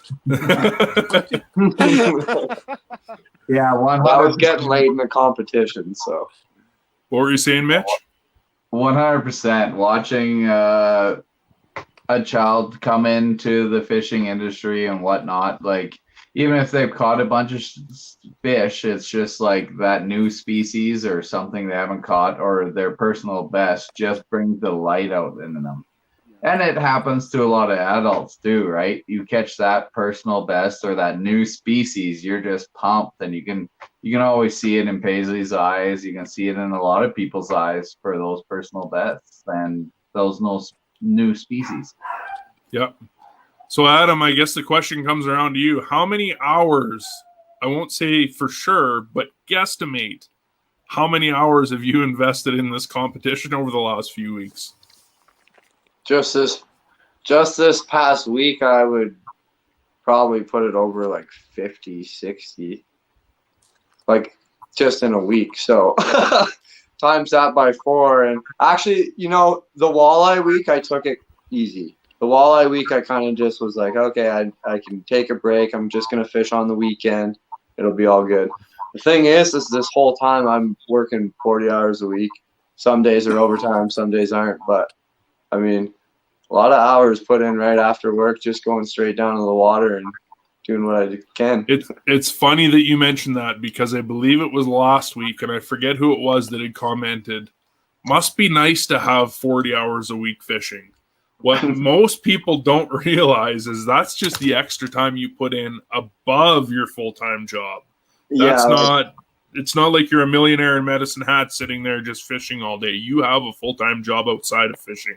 Yeah, I was getting late in the competition, so. What were you saying, Mitch? 100% watching a child come into the fishing industry and whatnot. Like, even if they've caught a bunch of fish, it's just like that new species or something they haven't caught or their personal best just brings the light out in them. And it happens to a lot of adults too, right? You catch that personal best or that new species, you're just pumped, and you can always see it in Paisley's eyes. You can see it in a lot of people's eyes for those personal bests and those new species. Yep. So, Adam, I guess the question comes around to you. How many hours, I won't say for sure, but guesstimate, how many hours have you invested in this competition over the last few weeks? Just this past week, I would probably put it over like 50, 60. Like, just in a week. So, times that by 4. And actually, the walleye week, I took it easy. The walleye week, I kind of just was like, okay, I can take a break. I'm just going to fish on the weekend. It'll be all good. The thing is this whole time I'm working 40 hours a week. Some days are overtime, some days aren't. But, I mean, a lot of hours put in right after work, just going straight down to the water and doing what I can. It's funny that you mentioned that because I believe it was last week, and I forget who it was that had commented, must be nice to have 40 hours a week fishing. What most people don't realize is that's just the extra time you put in above your full-time job. It's not like you're a millionaire in Medicine Hat sitting there just fishing all day. You have a full-time job outside of fishing.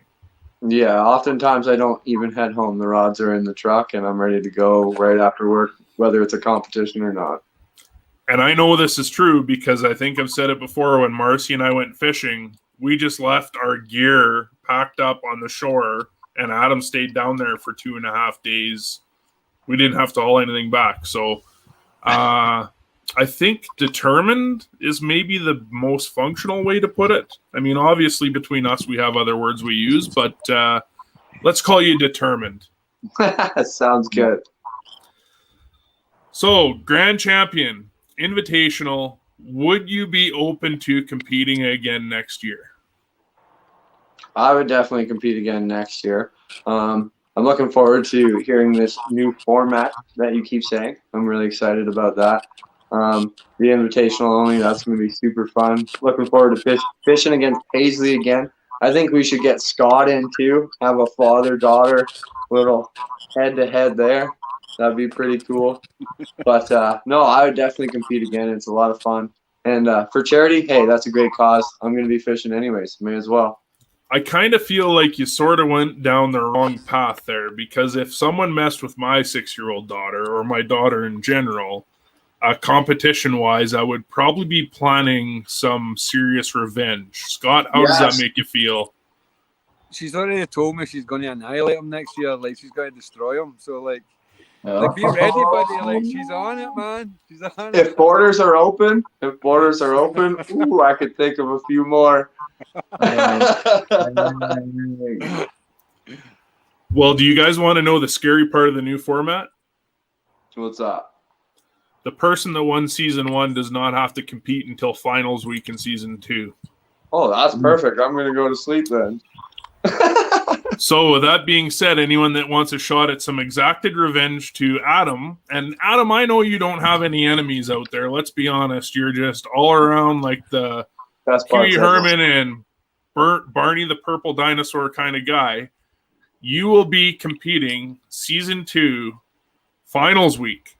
Yeah, oftentimes I don't even head home. The rods are in the truck and I'm ready to go right after work, whether it's a competition or not. And I know this is true because I think I've said it before. When Marcy and I went fishing, we just left our gear packed up on the shore, and Adam stayed down there for 2.5 days. We didn't have to haul anything back. So I think determined is maybe the most functional way to put it. I mean, obviously between us, we have other words we use, but let's call you determined. Sounds good. So, Grand Champion, Invitational, would you be open to competing again next year? I would definitely compete again next year. I'm looking forward to hearing this new format that you keep saying. I'm really excited about that. The Invitational only, that's going to be super fun. Looking forward to fishing against Paisley again. I think we should get Scott in too, have a father-daughter little head-to-head there. That'd be pretty cool. But, no, I would definitely compete again. It's a lot of fun. And for charity, hey, that's a great cause. I'm going to be fishing anyways. May as well. I kind of feel like you sort of went down the wrong path there, because if someone messed with my 6-year-old daughter or my daughter in general, competition-wise, I would probably be planning some serious revenge. Scott, how does that make you feel? She's already told me she's going to annihilate him next year. Like, she's going to destroy him. So, like, be ready, buddy. Like, she's on it, man. She's on it. If borders are open, ooh, I could think of a few more. Well, do you guys want to know the scary part of the new format? What's up? The person that won season 1 does not have to compete until finals week in season 2. Oh, that's perfect. I'm going to go to sleep then. So with that being said, anyone that wants a shot at some exacted revenge to Adam, and Adam, I know you don't have any enemies out there. Let's be honest. You're just all around like the Huey Herman and Barney the Purple Dinosaur kind of guy. You will be competing season 2 finals week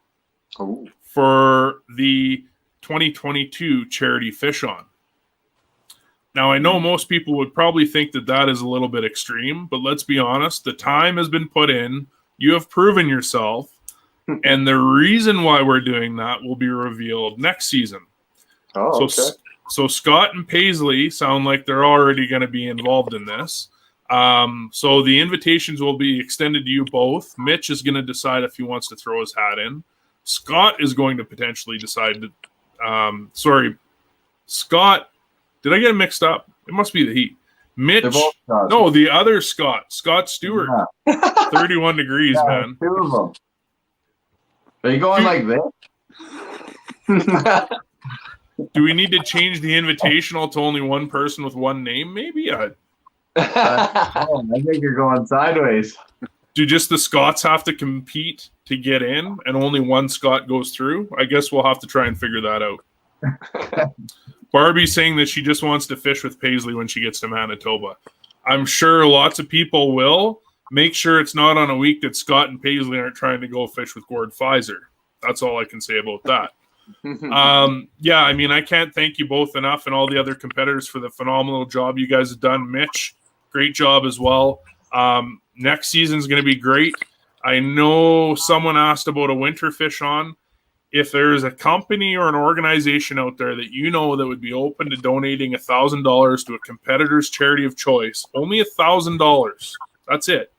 for the 2022 charity fish-on. Now, I know most people would probably think that that is a little bit extreme, but let's be honest. The time has been put in. You have proven yourself. And the reason why we're doing that will be revealed next season. Oh, So, okay. so Scott and Paisley sound like they're already going to be involved in this. So the invitations will be extended to you both. Mitch is going to decide if he wants to throw his hat in. Scott is going to potentially decide to. Scott. Did I get him mixed up? It must be the heat. Mitch. They're both Scots. No, the other Scott. Scott Stewart. 31 degrees, man. Two of them. Are you going like this? Do we need to change the invitational to only one person with one name? Maybe. I think you're going sideways. Do just the Scots have to compete to get in and only one Scot goes through? I guess we'll have to try and figure that out. Barbie's saying that she just wants to fish with Paisley when she gets to Manitoba. I'm sure lots of people will. Make sure it's not on a week that Scott and Paisley aren't trying to go fish with Gord Pfizer. That's all I can say about that. Yeah, I mean, I can't thank you both enough and all the other competitors for the phenomenal job you guys have done. Mitch, great job as well. Next season's going to be great. I know someone asked about a winter fish on. If there is a company or an organization out there that you know that would be open to donating $1,000 to a competitor's charity of choice, only $1,000, that's it.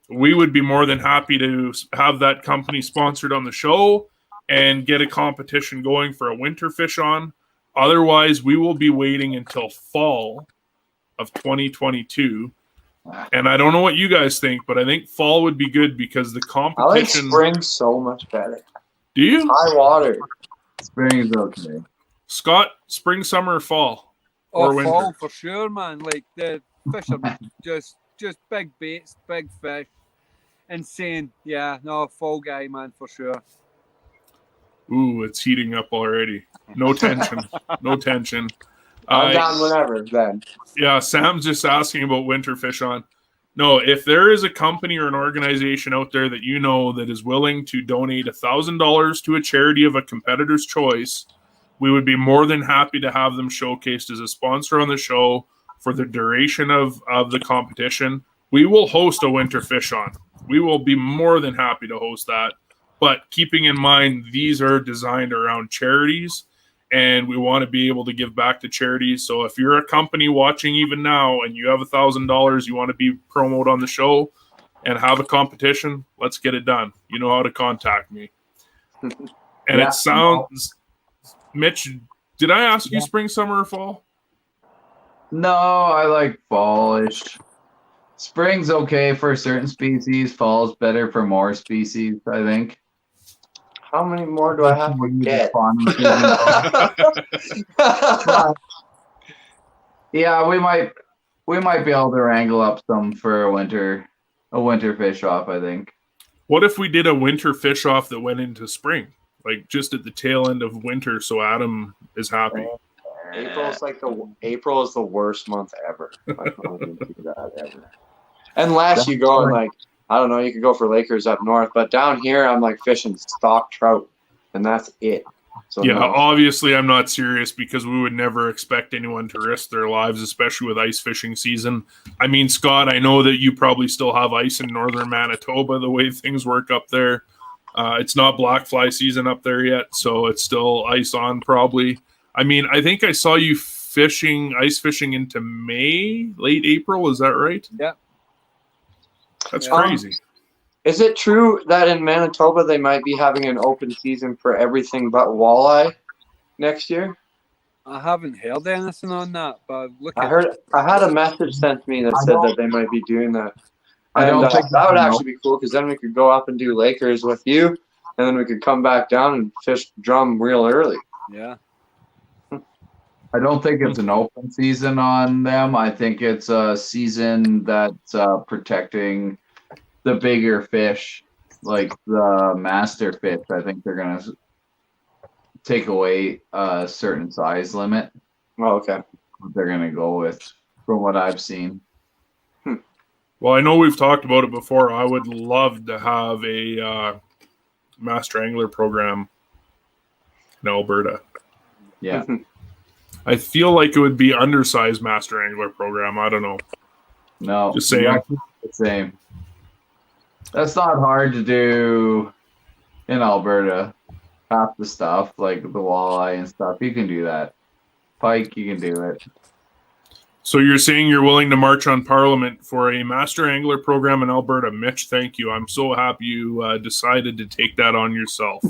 We would be more than happy to have that company sponsored on the show and get a competition going for a winter fish on. Otherwise, we will be waiting until fall of 2022. And I don't know what you guys think, but I think fall would be good because the I like competition. spring so much better. Do you? High water. Spring is okay. Scott, spring, summer, fall, or winter? Fall for sure, man. Like the fish are just big baits, big fish. Insane. Yeah, no, fall guy, man, for sure. Ooh, it's heating up already. No tension. No tension. I'm down whenever then. Yeah, Sam's just asking about winter fish on. No, if there is a company or an organization out there that you know that is willing to donate $1,000 to a charity of a competitor's choice, we would be more than happy to have them showcased as a sponsor on the show for the duration of the competition. We will host a winter fish on. We will be more than happy to host that. But keeping in mind, these are designed around charities, and we want to be able to give back to charities. So if you're a company watching even now and you have $1,000, you want to be promoted on the show and have a competition, let's get it done. You know how to contact me. And Yeah. it sounds, Mitch, did I ask you spring, summer, or fall? No, I like fallish. Spring's okay for certain species. Fall's better for more species, I think. How many more do I have to get? Yeah, we might be able to wrangle up some for a winter fish off, I think. What if we did a winter fish off that went into spring? Like just at the tail end of winter so Adam is happy. April is the worst month ever. I don't do that ever. Unless you go and like, I don't know, you could go for Lakers up north, but down here I'm like fishing stock trout, and that's it. So Yeah, no. obviously I'm not serious because we would never expect anyone to risk their lives, especially with ice fishing season. I mean, Scott, I know that you probably still have ice in northern Manitoba, the way things work up there. It's not black fly season up there yet, so it's still ice on probably. I mean, I think I saw you ice fishing into May, late April. Is that right? Yeah. That's crazy. Is it true that in Manitoba they might be having an open season for everything but walleye next year? I haven't heard anything on that, but I had a message sent to me that said that they might be doing that. I And don't think that would actually be cool because then we could go up and do Lakers with you, and then we could come back down and fish drum real early. yeah. I don't think it's an open season on them. I think it's a season that's protecting the bigger fish, like the master fish. I think they're going to take away a certain size limit. Oh, okay. They're going to go with, from what I've seen. Well, I know we've talked about it before. I would love to have a master angler program in Alberta. Yeah. I feel like it would be undersized master angler program. I don't know. No. Just saying. Exactly the same. That's not hard to do in Alberta. Half the stuff, like the walleye and stuff, you can do that. Pike, you can do it. So you're saying you're willing to march on Parliament for a master angler program in Alberta. Mitch, thank you. I'm so happy you decided to take that on yourself.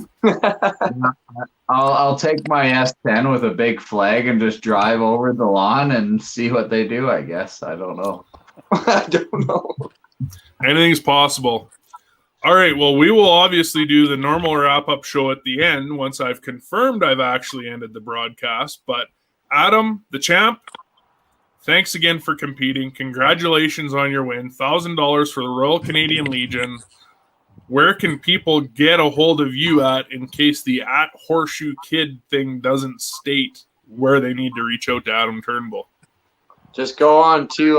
I'll take my S10 with a big flag and just drive over the lawn and see what they do, I guess. I don't know. I don't know. Anything's possible. All right, well, we will obviously do the normal wrap-up show at the end once I've confirmed I've actually ended the broadcast. But Adam, the champ, thanks again for competing. Congratulations on your win. $1,000 for the Royal Canadian Legion. Where can people get a hold of you at in case the @HorseshoeKid thing doesn't state where they need to reach out to Adam Turnbull? Just go on to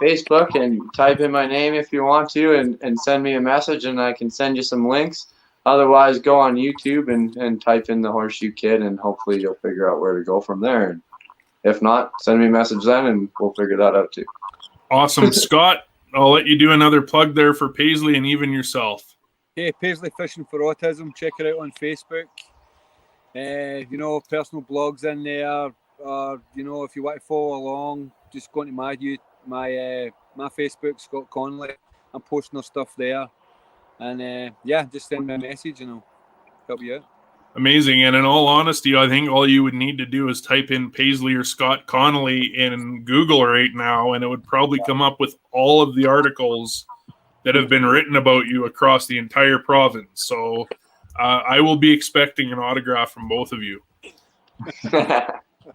Facebook and type in my name if you want to and send me a message and I can send you some links. Otherwise, go on YouTube and type in the Horseshoe Kid and hopefully you'll figure out where to go from there. And if not, send me a message then and we'll figure that out too. Awesome. Scott, I'll let you do another plug there for Paisley and even yourself. Hey, Paisley Fishing for Autism. Check it out on Facebook. Personal blogs in there. If you want to follow along, just go to my Facebook, Scott Connolly. I'm posting our stuff there. And just send me a message and I'll help you out. Amazing. And in all honesty, I think all you would need to do is type in Paisley or Scott Connolly in Google right now, and it would probably come up with all of the articles that have been written about you across the entire province. So I will be expecting an autograph from both of you.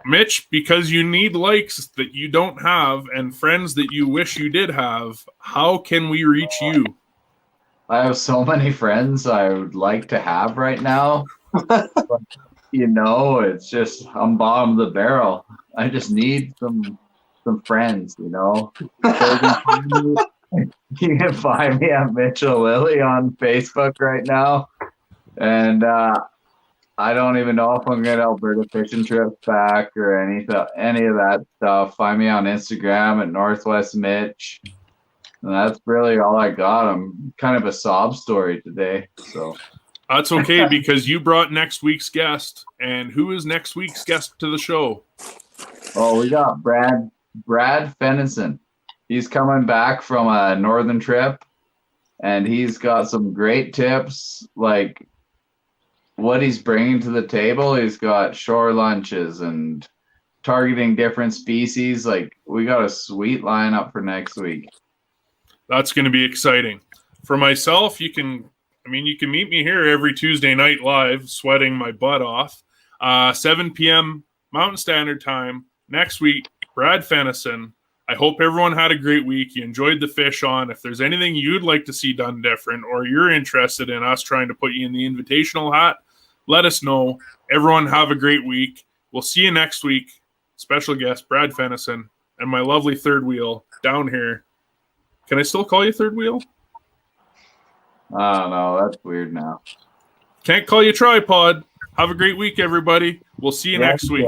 Mitch, because you need likes that you don't have and friends that you wish you did have, how can we reach you? I have so many friends I would like to have right now. But, it's just I'm bottom of the barrel. I just need some friends, So you can find me at Mitchell Lilly on Facebook right now. And I don't even know if I'm going to Alberta fishing trips back or any of that stuff. Find me on Instagram at Northwest Mitch. And that's really all I got. I'm kind of a sob story today. So that's okay because you brought next week's guest. And who is next week's guest to the show? Oh, we got Brad Fennison. He's coming back from a northern trip, and he's got some great tips, like what he's bringing to the table. He's got shore lunches and targeting different species. Like, we got a sweet lineup for next week. That's going to be exciting. For myself, you can meet me here every Tuesday night live, sweating my butt off. 7 p.m. Mountain Standard Time. Next week, Brad Fennison. I hope everyone had a great week. You enjoyed the fish on. If there's anything you'd like to see done different or you're interested in us trying to put you in the invitational hat, let us know. Everyone have a great week. We'll see you next week. Special guest, Brad Fennison, and my lovely third wheel down here. Can I still call you third wheel? I don't know. That's weird now. Can't call you tripod. Have a great week, everybody. We'll see you next week.